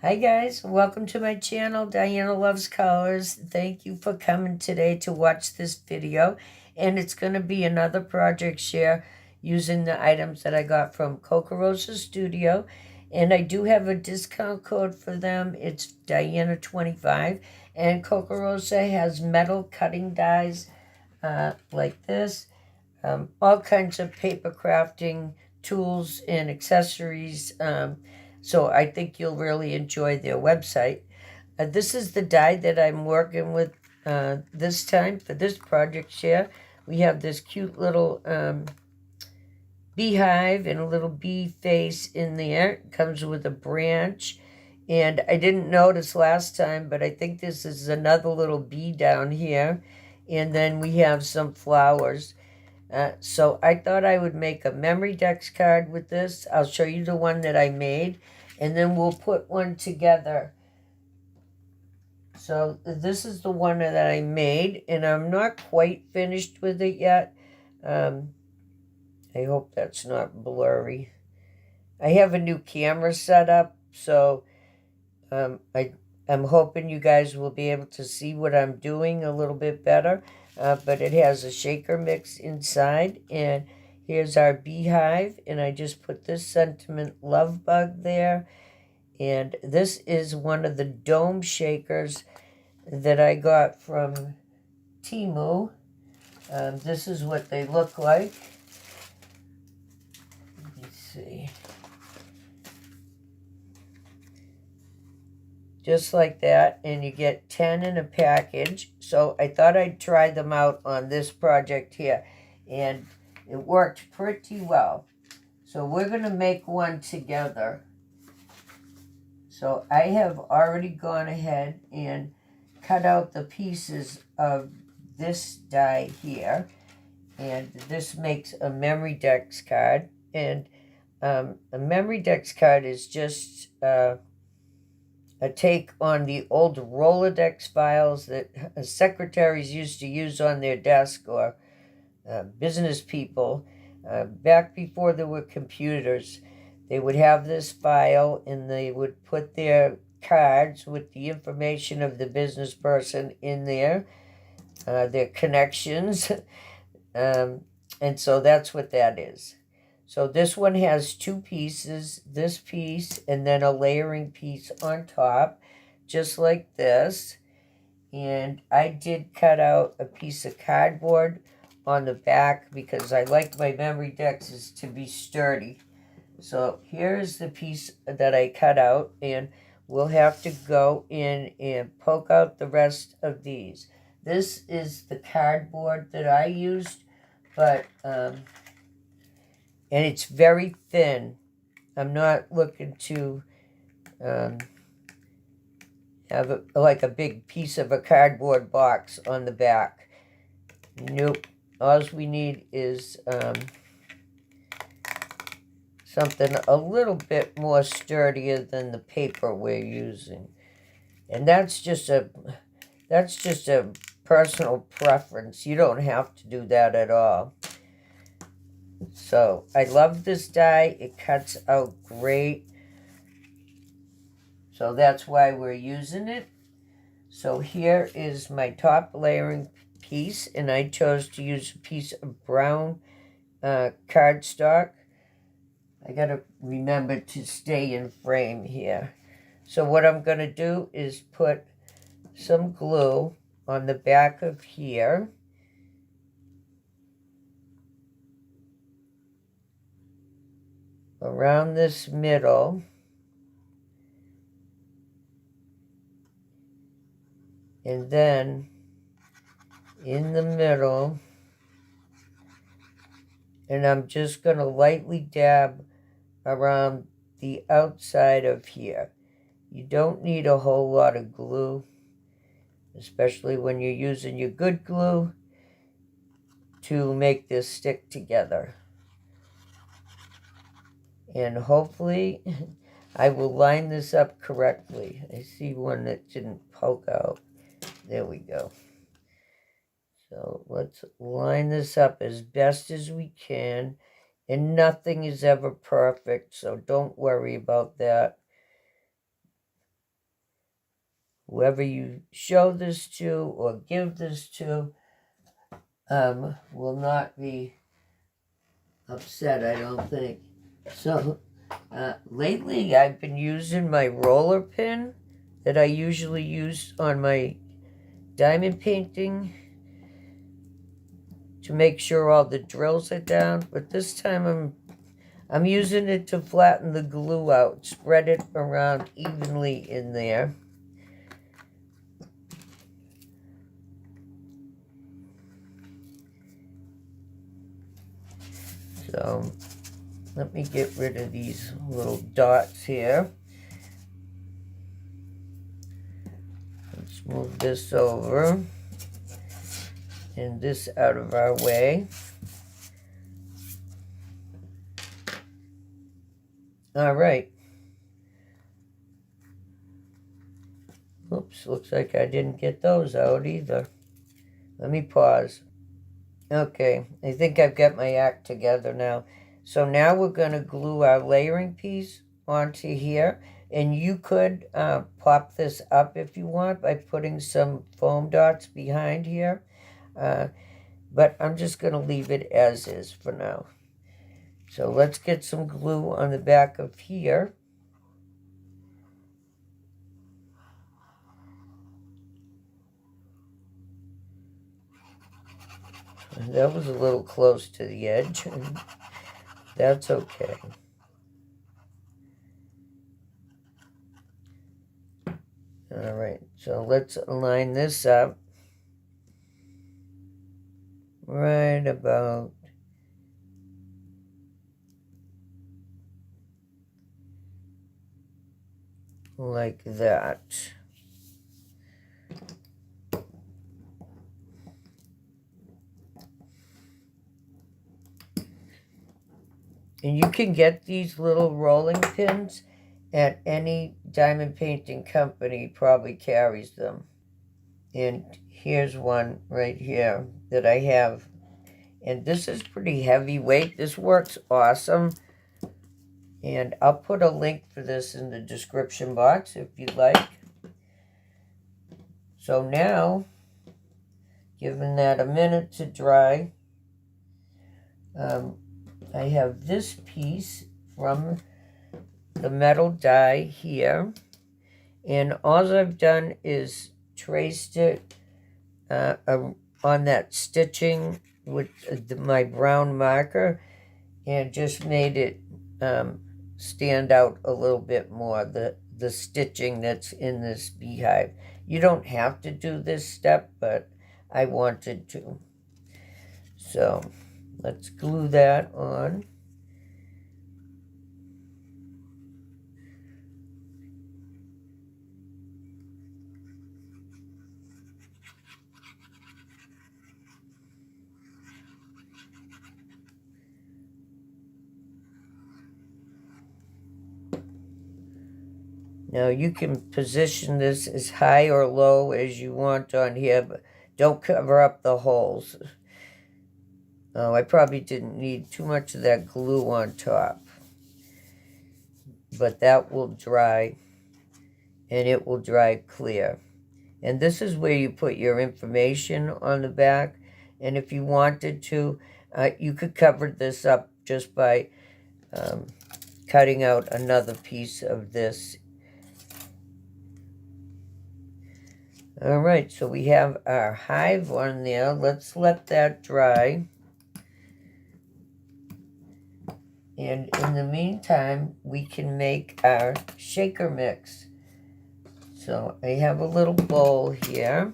Hi guys, welcome to my channel, Diana Loves Colors. Thank you for coming today to watch this video. And it's going to be another project share using the items that I got from Kokorosastudio. And I do have a discount code for them. It's Diana25. And Kokorosa has metal cutting dies like this. All kinds of paper crafting tools and accessories. So I think you'll really enjoy their website. This is the die that I'm working with this time for this project share. We have this cute little beehive and a little bee face in there. It comes with a branch. And I didn't notice last time, but I think this is another little bee down here. And then we have some flowers. So I thought I would make a memory dex card with this. I'll show you the one that I made, and then we'll put one together. So this is the one that I made, and I'm not quite finished with it yet. I hope that's not blurry. I have a new camera set up, so I'm hoping you guys will be able to see what I'm doing a little bit better. But it has a shaker mix inside, and here's our beehive, and I just put this sentiment love bug there. And this is one of the dome shakers that I got from Temu. This is what they look like. Let me see. Just like that, and you get 10 in a package. So I thought I'd try them out on this project here, and it worked pretty well. So we're going to make one together. So I have already gone ahead and cut out the pieces of this die here, and this makes a memory dex card. And a memory dex card is just a take on the old Rolodex files that secretaries used to use on their desk, or business people back before there were computers. They would have this file, and they would put their cards with the information of the business person in there, their connections, and so that's what that is. So this one has two pieces, this piece, and then a layering piece on top, just like this. And I did cut out a piece of cardboard on the back because I like my memory dexes to be sturdy. So here's the piece that I cut out, and we'll have to go in and poke out the rest of these. This is the cardboard that I used, but and it's very thin. I'm not looking to have like a big piece of a cardboard box on the back. Nope. All we need is something a little bit more sturdier than the paper we're using. And that's just a personal preference. You don't have to do that at all. So I love this die. It cuts out great. So that's why we're using it. So here is my top layering piece, and I chose to use a piece of brown cardstock. I gotta remember to stay in frame here. So what I'm gonna do is put some glue on the back of here. Around this middle. And then in the middle. And I'm just going to lightly dab around the outside of here. You don't need a whole lot of glue, especially when you're using your good glue to make this stick together. And hopefully I will line this up correctly. I see one that didn't poke out. There we go. So let's line this up as best as we can. And nothing is ever perfect, so don't worry about that. whoever you show this to or give this to will not be upset, I don't think. So lately I've been using my roller pin that I usually use on my diamond painting to make sure all the drills are down, but this time I'm using it to flatten the glue out, spread it around evenly in there. So let me get rid of these little dots here. Let's move this over and this out of our way. All right. Oops, looks like I didn't get those out either. Let me pause. Okay, I think I've got my act together now. So now we're going to glue our layering piece onto here. And you could pop this up if you want by putting some foam dots behind here. But I'm just going to leave it as is for now. So let's get some glue on the back of here. And that was a little close to the edge. That's okay. All right, so let's align this up right about like that. And you can get these little rolling pins at any diamond painting company, probably carries them. And here's one right here that I have. And this is pretty heavyweight. This works awesome. And I'll put a link for this in the description box if you'd like. So now, giving that a minute to dry, I have this piece from the metal die here, and all I've done is traced it on that stitching with my brown marker and just made it stand out a little bit more, the stitching that's in this beehive. You don't have to do this step, but I wanted to. So let's glue that on. Now you can position this as high or low as you want on here, but don't cover up the holes. Oh, I probably didn't need too much of that glue on top. But that will dry, and it will dry clear. And this is where you put your information on the back. And if you wanted to, you could cover this up just by cutting out another piece of this. All right, so we have our hive on there. Let's let that dry. And in the meantime, we can make our shaker mix. So I have a little bowl here.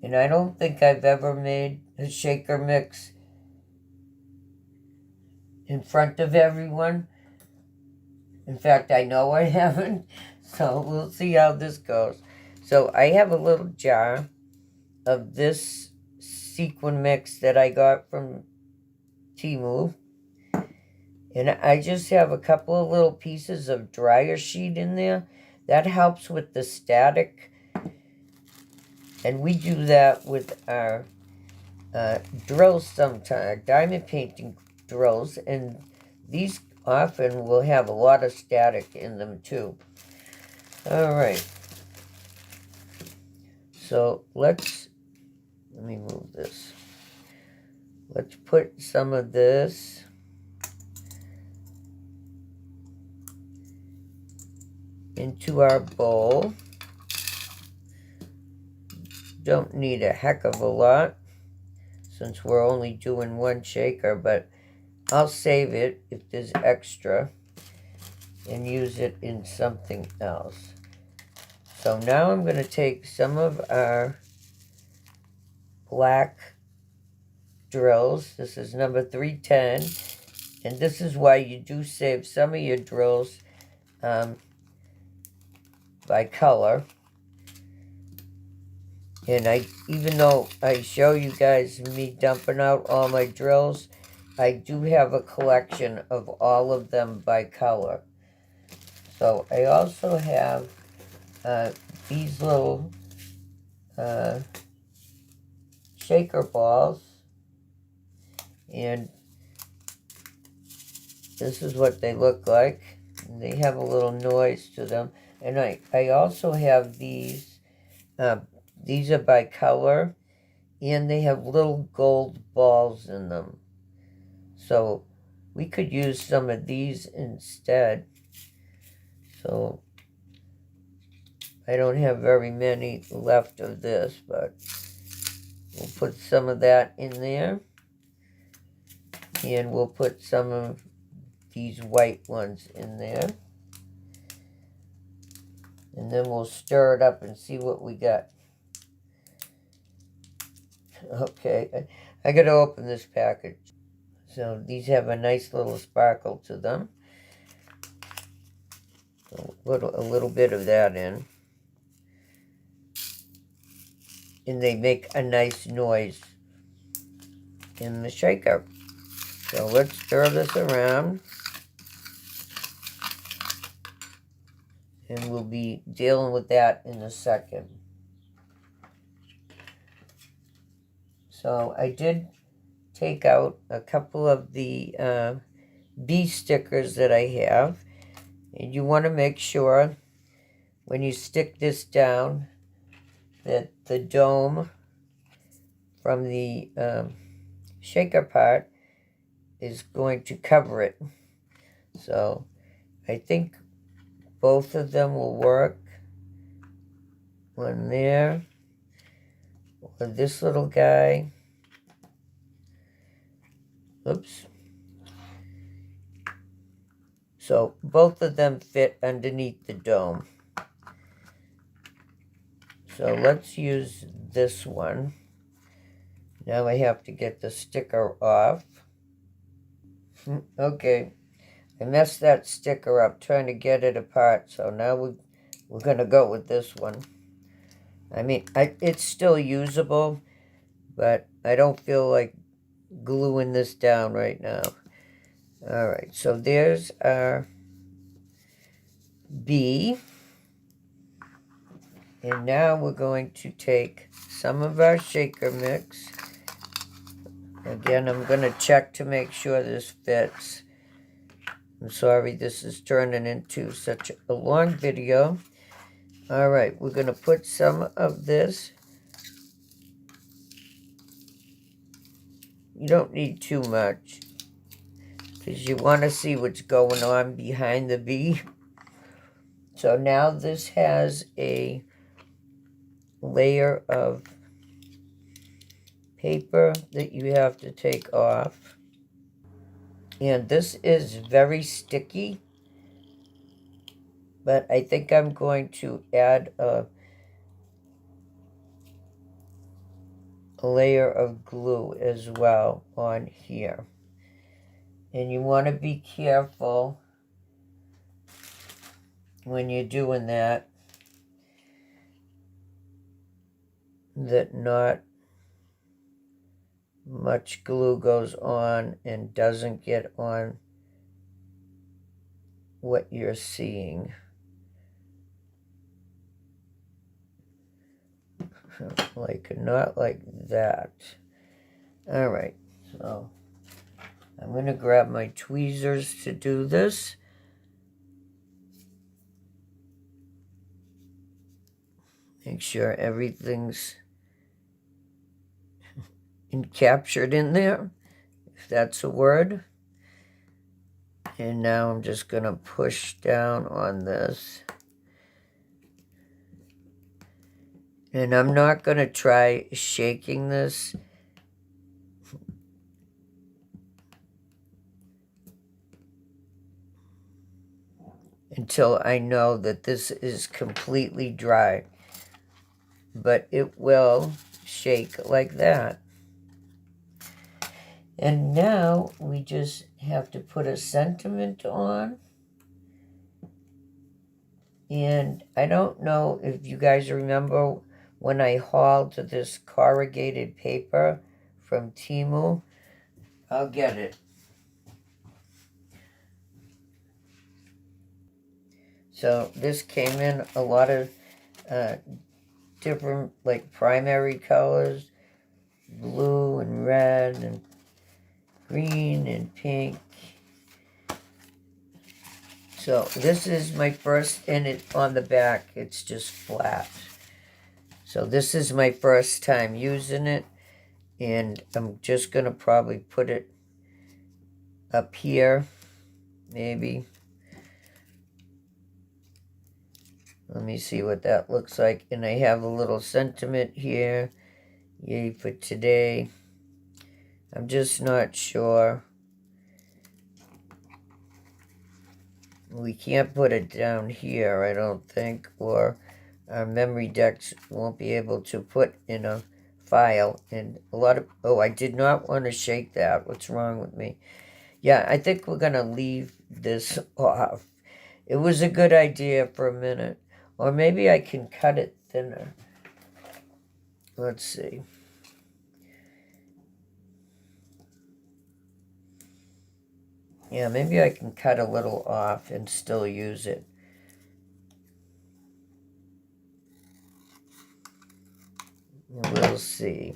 And I don't think I've ever made a shaker mix in front of everyone. In fact, I know I haven't. So we'll see how this goes. So I have a little jar of this sequin mix that I got from Temu. And I just have a couple of little pieces of dryer sheet in there. That helps with the static. And we do that with our drills sometimes, diamond painting drills. And these often will have a lot of static in them too. All right. So let me move this. Let's put some of this into our bowl. Don't need a heck of a lot since we're only doing one shaker, but I'll save it if there's extra and use it in something else. So now I'm going to take some of our black drills. This is number 310, and this is why you do save some of your drills by color. And even though I show you guys me dumping out all my drills, I do have a collection of all of them by color. So I also have these little shaker balls, and this is what they look like. And they have a little noise to them. And I also have these. These are by color, and they have little gold balls in them. So we could use some of these instead. So I don't have very many left of this, but we'll put some of that in there. And we'll put some of these white ones in there. And then we'll stir it up and see what we got. Okay, I got to open this package. So these have a nice little sparkle to them. So put a little bit of that in. And they make a nice noise in the shaker. So let's stir this around. And we'll be dealing with that in a second. So I did take out a couple of the bee stickers that I have. And you want to make sure when you stick this down that the dome from the shaker part is going to cover it. So I think both of them will work. One there. Or this little guy. Oops. So both of them fit underneath the dome. So let's use this one. Now I have to get the sticker off. Okay, I messed that sticker up trying to get it apart, so now we're going to go with this one. I mean, it's still usable, but I don't feel like gluing this down right now. Alright, so there's our bee. And now we're going to take some of our shaker mix. Again, I'm going to check to make sure this fits. I'm sorry this is turning into such a long video. Alright, we're going to put some of this. You don't need too much, because you want to see what's going on behind the bee. So now this has a layer of paper that you have to take off. And this is very sticky, but I think I'm going to add a layer of glue as well on here. And you want to be careful when you're doing that not much glue goes on and doesn't get on what you're seeing. Like, not like that. Alright, so I'm going to grab my tweezers to do this. Make sure everything's captured in there, if that's a word. And now I'm just going to push down on this. And I'm not going to try shaking this. Until I know that this is completely dry. But it will shake like that. And now we just have to put a sentiment on. And I don't know if you guys remember when I hauled this corrugated paper from Temu. I'll get it. So this came in a lot of different, like, primary colors. Blue and red and green and pink. So this is my first, and it on the back, it's just flat. So this is my first time using it, and I'm just going to probably put it up here, maybe. Let me see what that looks like. And I have a little sentiment here. Yay for today. I'm just not sure. We can't put it down here, I don't think, or our memory decks won't be able to put in a file. And a lot of, oh, I did not want to shake that. What's wrong with me? Yeah, I think we're going to leave this off. It was a good idea for a minute. Or maybe I can cut it thinner. Let's see. Yeah, maybe I can cut a little off and still use it. We'll see.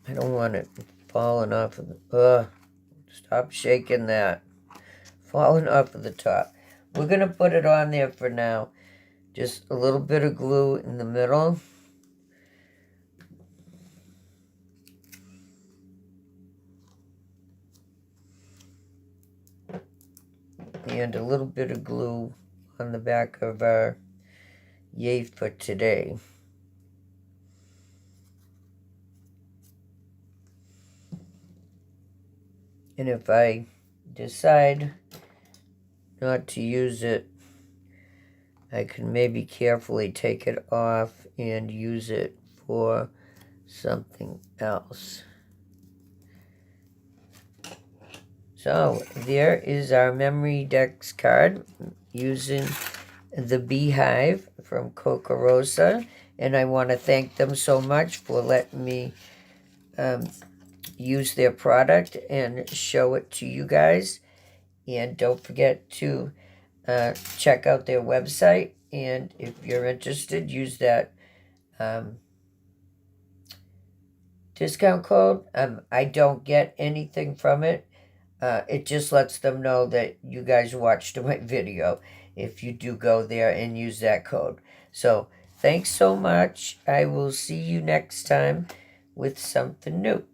I don't want it falling off of the... stop shaking that. Falling off of the top. We're going to put it on there for now. Just a little bit of glue in the middle. And a little bit of glue on the back of our Yay for Today. And if I decide not to use it, I can maybe carefully take it off and use it for something else. So there is our memory decks card using the beehive from Kokorosa, and I want to thank them so much for letting me use their product and show it to you guys. And don't forget to check out their website, and if you're interested, use that discount code. I don't get anything from it. It just lets them know that you guys watched my video if you do go there and use that code. So thanks so much. I will see you next time with something new.